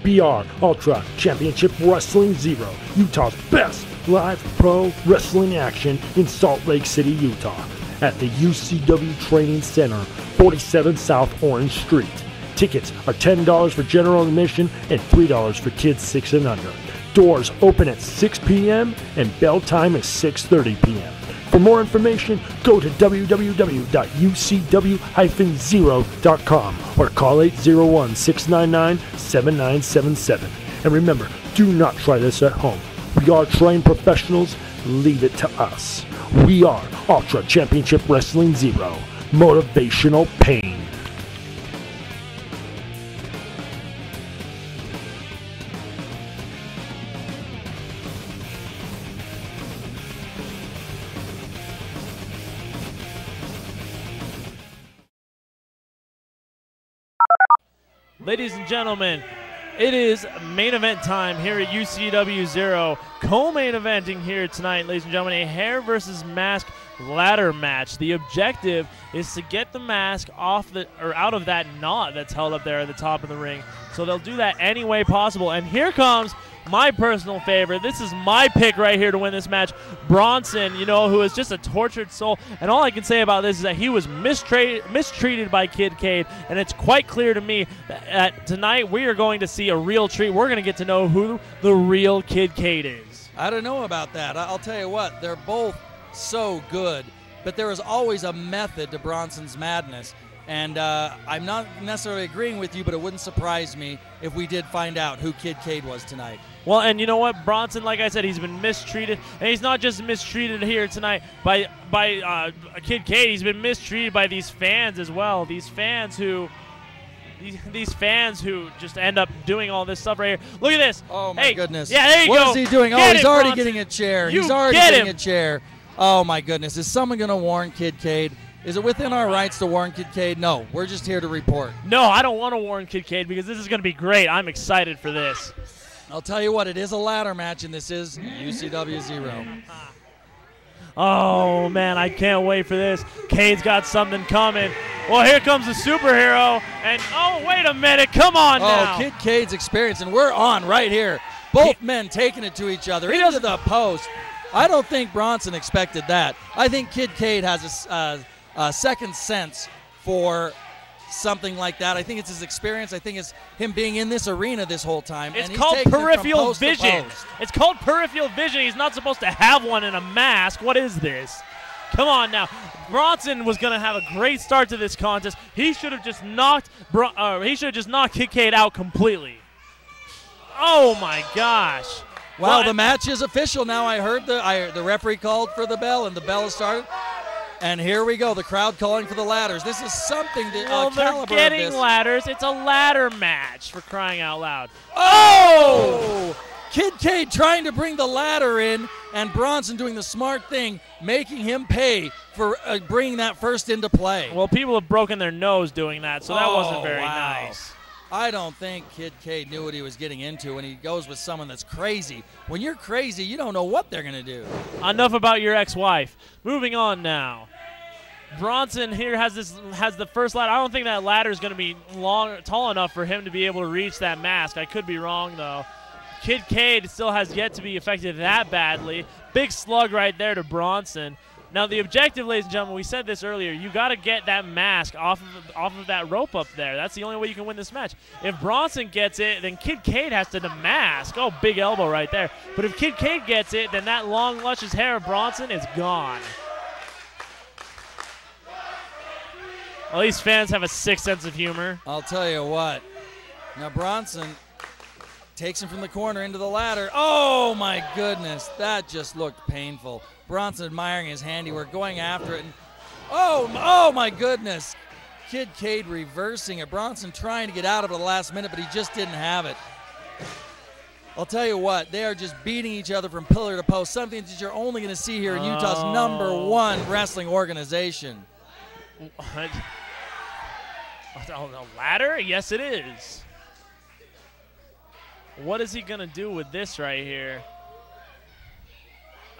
BR Ultra Championship Wrestling Zero, Utah's best live pro wrestling action in Salt Lake City, Utah, at the UCW Training Center, 47 South Orange Street. Tickets are $10 for general admission and $3 for kids 6 and under. Doors open at 6 p.m. and bell time is 6:30 p.m. For more information, go to www.ucw-zero.com or call 801-699-7977. And remember, do not try this at home. We are trained professionals. Leave it to us. We are Ultra Championship Wrestling Zero. Motivational pain. Ladies and gentlemen, it is main event time here at UCW Zero. Co-main eventing here tonight, ladies and gentlemen, a hair versus mask ladder match. The objective is to get the mask off out of that knot that's held up there at the top of the ring. So they'll do that any way possible. And here comes my personal favorite. This is my pick right here to win this match. Bronson, you know, who is just a tortured soul. And all I can say about this is that he was mistreated by Kid Cade. And it's quite clear to me that tonight we are going to see a real treat. We're going to get to know who the real Kid Cade is. I don't know about that. I'll tell you what, they're both so good. But there is always a method to Bronson's madness. And I'm not necessarily agreeing with you, but it wouldn't surprise me if we did find out who Kid Cade was tonight. Well, and you know what? Bronson, like I said, he's been mistreated. And he's not just mistreated here tonight by Kid Cade. He's been mistreated by these fans as well. These fans who just end up doing all this stuff right here. Look at this. Oh, my goodness. Yeah, there you go. What is he doing? Get he's it, already Bronson. getting a chair. You He's already get getting him. a chair. Oh, my goodness. Is someone going to warn Kid Cade? Is it within our rights to warn Kid Cade? No, we're just here to report. No, I don't want to warn Kid Cade because this is going to be great. I'm excited for this. I'll tell you what, it is a ladder match, and this is UCW Zero. Oh, man, I can't wait for this. Cade's got something coming. Well, here comes the superhero. And, oh, wait a minute. Come on now. Oh, Kid Cade's experience, and we're on right here. Both men taking it to each other into the post. I don't think Bronson expected that. I think Kid Cade has a second sense for something like that. I think it's his experience. I think it's him being in this arena this whole time. It's and called he's taking it from peripheral post to vision. post. It's called peripheral vision. He's not supposed to have one in a mask. What is this? Come on now. Bronson was going to have a great start to this contest. He should have just knocked Kid Cade out completely. Oh my gosh. Well, the match is official now. I heard the referee called for the bell, and the bell has started. And here we go, the crowd calling for the ladders. This is something that well, they're caliber getting of this. ladders. It's a ladder match, for crying out loud. Oh! Kid Cade trying to bring the ladder in, and Bronson doing the smart thing, making him pay for bringing that first into play. Well, people have broken their nose doing that, so that wasn't very wow. nice. I don't think Kid Cade knew what he was getting into when he goes with someone that's crazy. When you're crazy, you don't know what they're going to do. Enough about your ex-wife. Moving on now. Bronson here has the first ladder. I don't think that ladder is going to be tall enough for him to be able to reach that mask. I could be wrong, though. Kid Cade still has yet to be affected that badly. Big slug right there to Bronson. Now, the objective, ladies and gentlemen, we said this earlier, you got to get that mask off of that rope up there. That's the only way you can win this match. If Bronson gets it, then Kid Cade has to demask. Oh, big elbow right there. But if Kid Cade gets it, then that long, luscious hair of Bronson is gone. Well, these fans have a sick sense of humor. I'll tell you what. Now, Bronson takes him from the corner into the ladder. Oh, my goodness. That just looked painful. Bronson admiring his handiwork, going after it. And oh, my goodness. Kid Cade reversing it. Bronson trying to get out of it at the last minute, but he just didn't have it. I'll tell you what, they are just beating each other from pillar to post, something that you're only going to see here in Utah's #1 wrestling organization. What? A ladder? Yes, it is. What is he going to do with this right here?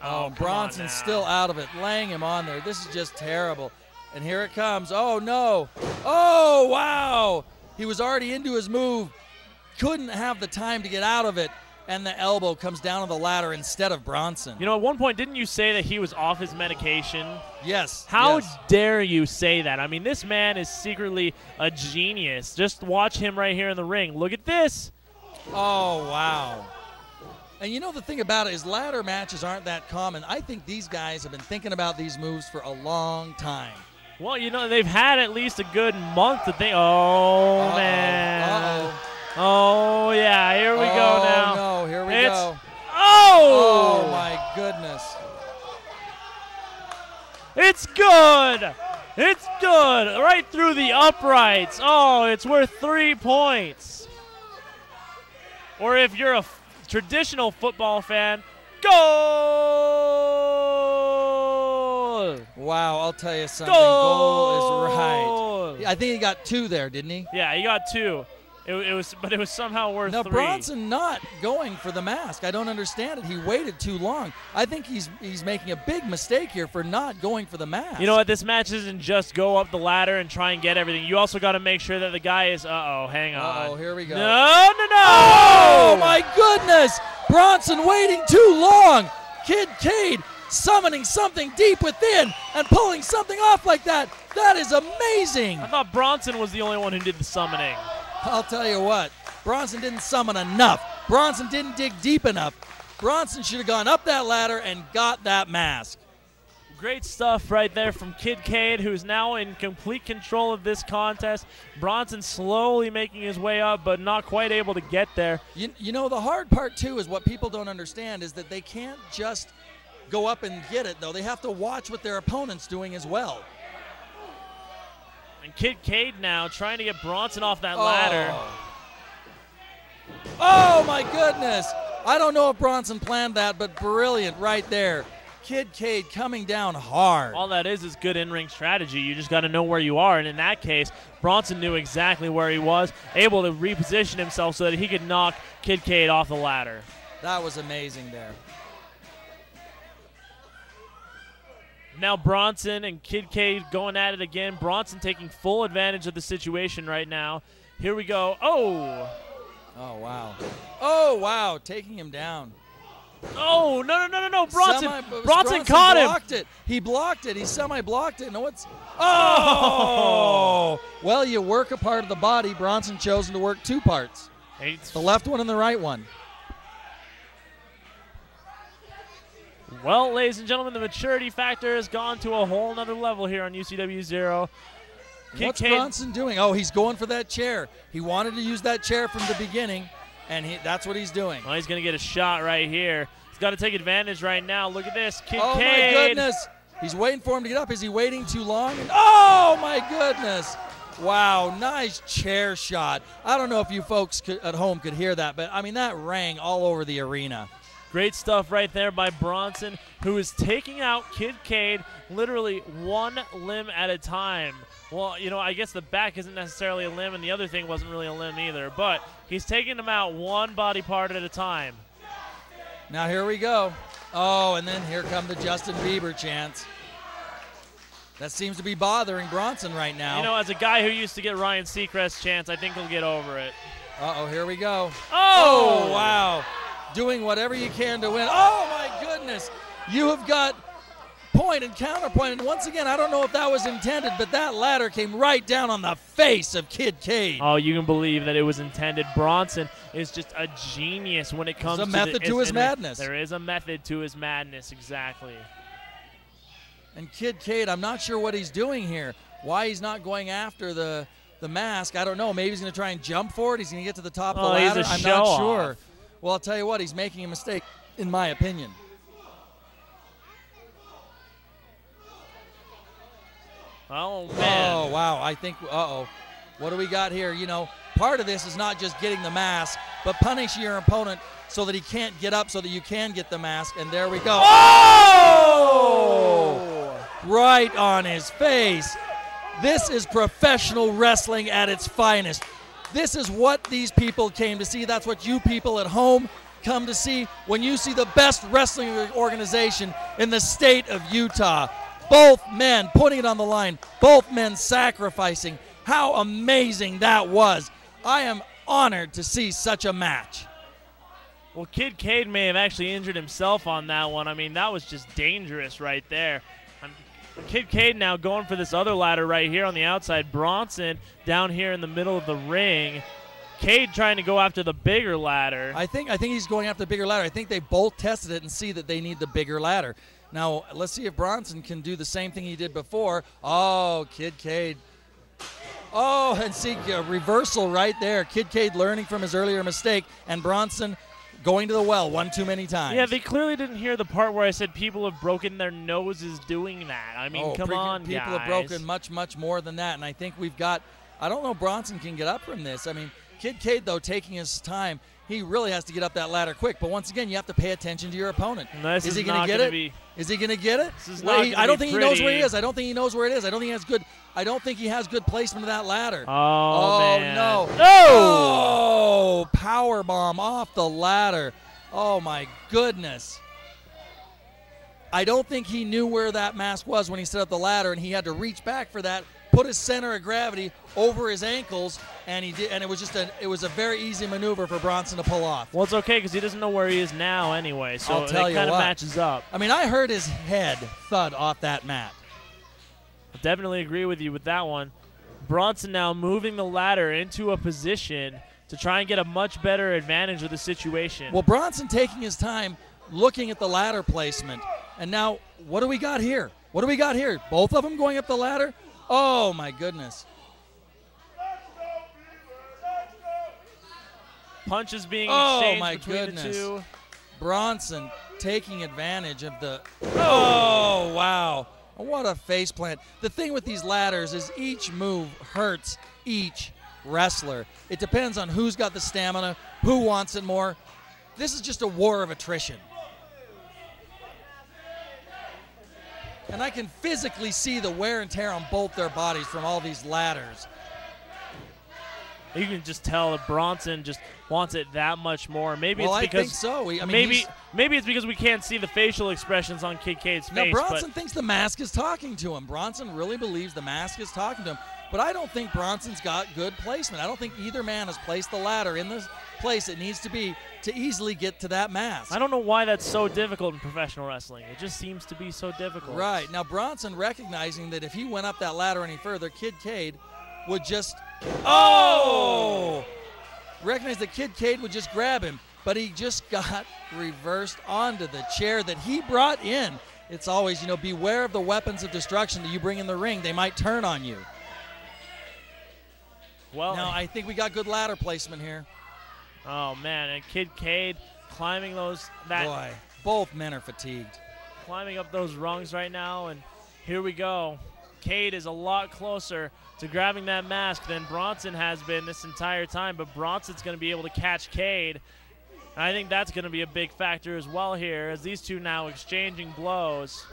Oh, Bronson's still out of it, laying him on there. This is just terrible. And here it comes. Oh, no. Oh, wow. He was already into his move. Couldn't have the time to get out of it. And the elbow comes down on the ladder instead of Bronson. You know, at one point, didn't you say that he was off his medication? Yes. How yes. dare you say that? I mean, this man is secretly a genius. Just watch him right here in the ring. Look at this. Oh, wow. And you know the thing about it is ladder matches aren't that common. I think these guys have been thinking about these moves for a long time. Well, you know, they've had at least a good month to think. Oh, man. Uh-oh. Oh, yeah, here we go now. Oh, no, here we go. Oh! Oh, my goodness. It's good. It's good. Right through the uprights. Oh, it's worth 3 points. Or if you're a traditional football fan, goal! Wow, I'll tell you something. Goal is right. I think he got 2 there, didn't he? Yeah, he got 2. But it was somehow worth 3. Now, Bronson not going for the mask. I don't understand it. He waited too long. I think he's making a big mistake here for not going for the mask. You know what? This match isn't just go up the ladder and try and get everything. You also got to make sure that the guy is, hang on. Uh-oh, here we go. No. Oh, my goodness. Bronson waiting too long. Kid Cade summoning something deep within and pulling something off like that. That is amazing. I thought Bronson was the only one who did the summoning. I'll tell you what, Bronson didn't summon enough. Bronson didn't dig deep enough. Bronson should have gone up that ladder and got that mask. Great stuff right there from Kid Cade, who's now in complete control of this contest. Bronson slowly making his way up, but not quite able to get there. You know, the hard part, too, is what people don't understand is that they can't just go up and get it, though. They have to watch what their opponent's doing as well. And Kid Cade now trying to get Bronson off that ladder. Oh, my goodness. I don't know if Bronson planned that, but brilliant right there. Kid Cade coming down hard. All that is good in-ring strategy. You just got to know where you are. And in that case, Bronson knew exactly where he was, able to reposition himself so that he could knock Kid Cade off the ladder. That was amazing there. Now Bronson and Kid Cade going at it again. Bronson taking full advantage of the situation right now. Here we go. Oh! Oh, wow. Oh, wow. Taking him down. Oh, no. Bronson Bronson caught him. Blocked it. He blocked it. He semi-blocked it. No, it's... Oh! Well, you work a part of the body. Bronson chosen to work 2 parts. The left one and the right one. Well, ladies and gentlemen, the maturity factor has gone to a whole nother level here on UCW Zero. What's Bronson doing? Oh, he's going for that chair. He wanted to use that chair from the beginning, and that's what he's doing. Well, he's going to get a shot right here. He's got to take advantage right now. Look at this. Kid Cade. Oh, my goodness. He's waiting for him to get up. Is he waiting too long? Oh, my goodness. Wow, nice chair shot. I don't know if you folks at home could hear that, but, I mean, that rang all over the arena. Great stuff right there by Bronson, who is taking out Kid Cade literally 1 limb at a time. Well, you know, I guess the back isn't necessarily a limb, and the other thing wasn't really a limb either, but he's taking him out 1 body part at a time. Now here we go. Oh, and then here come the Justin Bieber chants. That seems to be bothering Bronson right now. You know, as a guy who used to get Ryan Seacrest's chants, I think he'll get over it. Uh-oh, here we go. Oh, wow. Doing whatever you can to win. Oh, my goodness. You have got point and counterpoint. And once again, I don't know if that was intended, but that ladder came right down on the face of Kid Cade. Oh, you can believe that it was intended. Bronson is just a genius when it comes to There's a method to his madness. There is a method to his madness, exactly. And Kid Cade, I'm not sure what he's doing here. Why he's not going after the mask, I don't know. Maybe he's going to try and jump for it. He's going to get to the top of the ladder. I'm not sure. Well, I'll tell you what, he's making a mistake, in my opinion. Oh, man. Oh, wow. I think, what do we got here? You know, part of this is not just getting the mask, but punishing your opponent so that he can't get up so that you can get the mask. And there we go. Oh! Right on his face. This is professional wrestling at its finest. This is what these people came to see. That's what you people at home come to see when you see the best wrestling organization in the state of Utah. Both men putting it on the line, both men sacrificing. How amazing that was. I am honored to see such a match. Well, Kid Cade may have actually injured himself on that one. I mean, that was just dangerous right there. Kid Cade now going for this other ladder right here on the outside. Bronson down here in the middle of the ring. Cade trying to go after the bigger ladder. I think he's going after the bigger ladder. I think they both tested it and see that they need the bigger ladder. Now, let's see if Bronson can do the same thing he did before. Oh, Kid Cade. Oh, and see, a reversal right there. Kid Cade learning from his earlier mistake, and Bronson going to the well one too many times. Yeah, they clearly didn't hear the part where I said people have broken their noses doing that. I mean, come on, guys. People have broken much, much more than that, and I think we've got – I don't know if Bronson can get up from this. I mean, Kid Cade, though, taking his time, he really has to get up that ladder quick. But once again, you have to pay attention to your opponent. Is he going to get it? Is he going to get it? I don't think he knows where he is. I don't think he knows where it is. I don't think he has good placement of that ladder. Oh man. No. No! Oh, power bomb off the ladder. Oh, my goodness. I don't think he knew where that mask was when he set up the ladder, and he had to reach back for that, put his center of gravity over his ankles, and he did, and it was a very easy maneuver for Bronson to pull off. Well, it's okay because he doesn't know where he is now anyway, so it kind of matches up. I mean, I heard his head thud off that mat. I definitely agree with you with that one. Bronson now moving the ladder into a position to try and get a much better advantage of the situation. Well, Bronson taking his time looking at the ladder placement. And now, what do we got here? What do we got here? Both of them going up the ladder? Oh, my goodness. Punches being exchanged between goodness. the two. Bronson taking advantage of the... Oh, wow. What a face plant. The thing with these ladders is each move hurts each wrestler. It depends on who's got the stamina, who wants it more. This is just a war of attrition. And I can physically see the wear and tear on both their bodies from all these ladders. You can just tell that Bronson just wants it that much more. Maybe well, it's because I think so. I mean, maybe it's because we can't see the facial expressions on Kid Cade's face. Now Bronson thinks the mask is talking to him. Bronson really believes the mask is talking to him. But I don't think Bronson's got good placement. I don't think either man has placed the ladder in the place it needs to be to easily get to that mask. I don't know why that's so difficult in professional wrestling. It just seems to be so difficult. Right. Now Bronson recognizing that if he went up that ladder any further, Kid Cade would just... Oh! Recognize that Kid Cade would just grab him, but he just got reversed onto the chair that he brought in. It's always, beware of the weapons of destruction that you bring in the ring. They might turn on you. Well, now I think we got good ladder placement here. Oh, man, and Kid Cade climbing those... Boy, both men are fatigued. Climbing up those rungs right now, and here we go. Cade is a lot closer to grabbing that mask than Bronson has been this entire time, but Bronson's going to be able to catch Cade. And I think that's going to be a big factor as well here as these two now exchanging blows.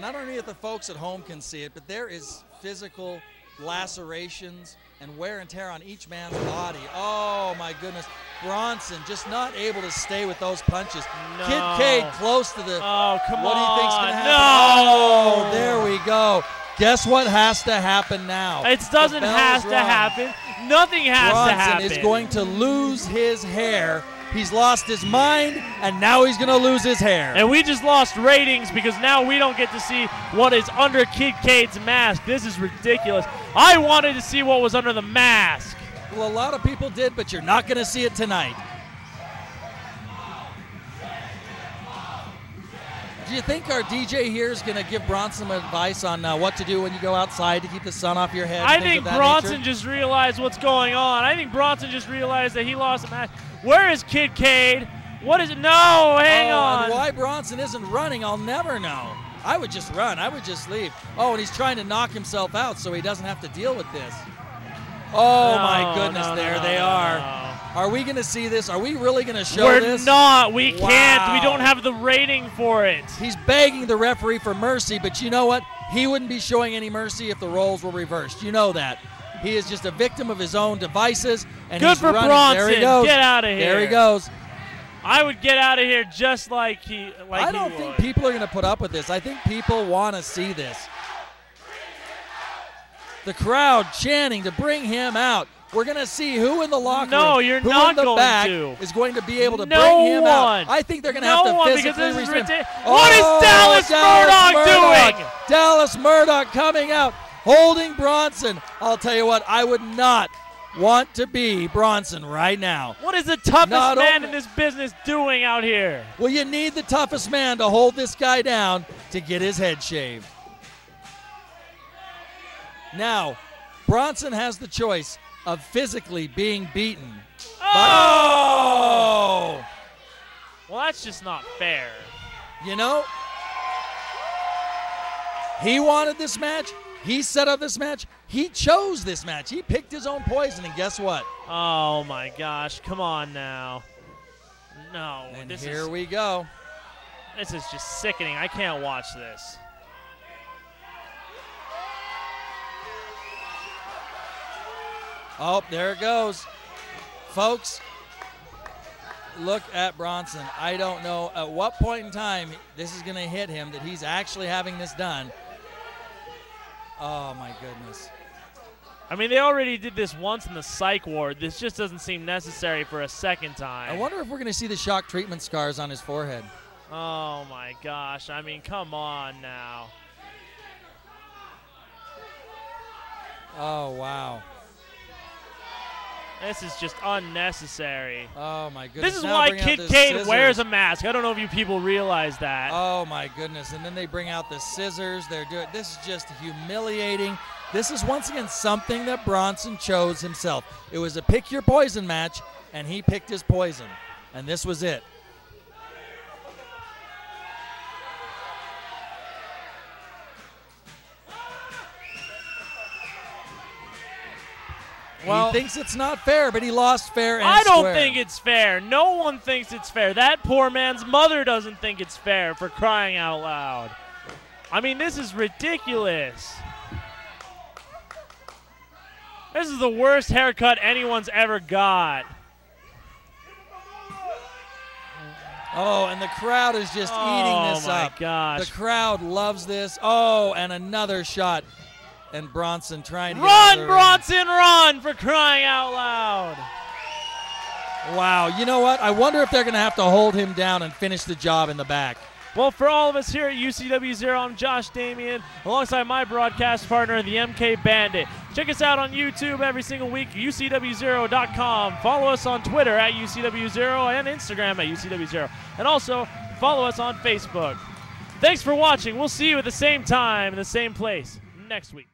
Not only if the folks at home can see it, but there is physical lacerations and wear and tear on each man's body. Oh, my goodness. Bronson just not able to stay with those punches. No. Kid Cade close to the... Oh, come what on. What do you think's going to happen? No! Oh, there we go. Guess what has to happen now? It doesn't have to happen. Nothing has to happen. Bronson is going to lose his hair. He's lost his mind, and now he's going to lose his hair. And we just lost ratings because now we don't get to see what is under Kid Cade's mask. This is ridiculous. I wanted to see what was under the mask. Well, a lot of people did, but you're not going to see it tonight. Do you think our DJ here is going to give Bronson some advice on what to do when you go outside to keep the sun off your head? I think Bronson just realized what's going on. I think Bronson just realized that he lost the match. Where is Kid Cade? What is it? No, hang on. And why Bronson isn't running, I'll never know. I would just run. I would just leave. Oh, and he's trying to knock himself out so he doesn't have to deal with this. Oh, my goodness, there they are. Are we going to see this? Are we really going to show this? We're not. We can't. We don't have the rating for it. He's begging the referee for mercy, but you know what? He wouldn't be showing any mercy if the roles were reversed. You know that. He is just a victim of his own devices. And Good he's for running. Bronson. There he goes. Get out of here. There he goes. I would get out of here just like he I don't think people are going to put up with this. I think people want to see this. The crowd chanting to bring him out. We're going to see who in the locker room, you're who not in the going back to. is going to be able to bring him out. I think they're going to have to physically because this is restrain. ridiculous. What is Dallas Murdoch doing? Dallas Murdoch coming out, holding Bronson. I'll tell you what, I would not want to be Bronson right now. What is the toughest man in this business doing out here? Well, you need the toughest man to hold this guy down to get his head shaved. Now, Bronson has the choice of physically being beaten. Oh! Well, that's just not fair. You know, he wanted this match. He set up this match. He chose this match. He picked his own poison, and guess what? Oh, my gosh. Come on now. No. And here we go. This is just sickening. I can't watch this. Oh, there it goes. Folks, look at Bronson. I don't know at what point in time this is going to hit him that he's actually having this done. Oh, my goodness. I mean, they already did this once in the psych ward. This just doesn't seem necessary for a second time. I wonder if we're going to see the shock treatment scars on his forehead. Oh, my gosh. I mean, come on now. Oh, wow. This is just unnecessary. Oh, my goodness. This is now why Kid Kane wears a mask. I don't know if you people realize that. Oh, my goodness. And then they bring out the scissors. They're doing this is just humiliating. This is, once again, something that Bronson chose himself. It was a pick your poison match, and he picked his poison. And this was it. Well, he thinks it's not fair, but he lost fair and I don't square. think it's fair. No one thinks it's fair. That poor man's mother doesn't think it's fair, for crying out loud. I mean, this is ridiculous. This is the worst haircut anyone's ever got. Oh, and the crowd is just eating this up. Oh, my gosh. The crowd loves this. Oh, and another shot. And Bronson trying to run, Bronson, run, for crying out loud. Wow, you know what? I wonder if they're going to have to hold him down and finish the job in the back. Well, for all of us here at UCW Zero, I'm Josh Damian, alongside my broadcast partner, the MK Bandit. Check us out on YouTube every single week, UCWZero.com. Follow us on Twitter at UCW Zero and Instagram at UCW Zero. And also, follow us on Facebook. Thanks for watching. We'll see you at the same time in the same place next week.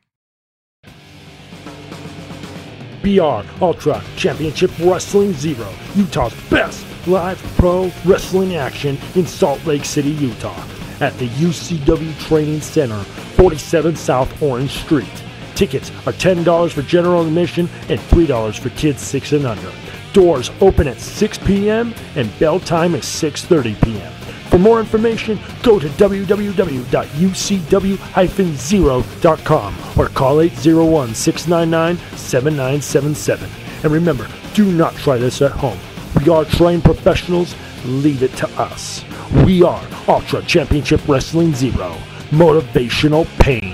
BR Ultra Championship Wrestling Zero, Utah's best live pro wrestling action in Salt Lake City, Utah, at the UCW Training Center, 47 South Orange Street. Tickets are $10 for general admission and $3 for kids 6 and under. Doors open at 6 p.m. and bell time is 6:30 p.m. For more information, go to www.ucw-zero.com or call 801-699-7977. And remember, do not try this at home. We are trained professionals. Leave it to us. We are Ultra Championship Wrestling Zero. Motivational pain.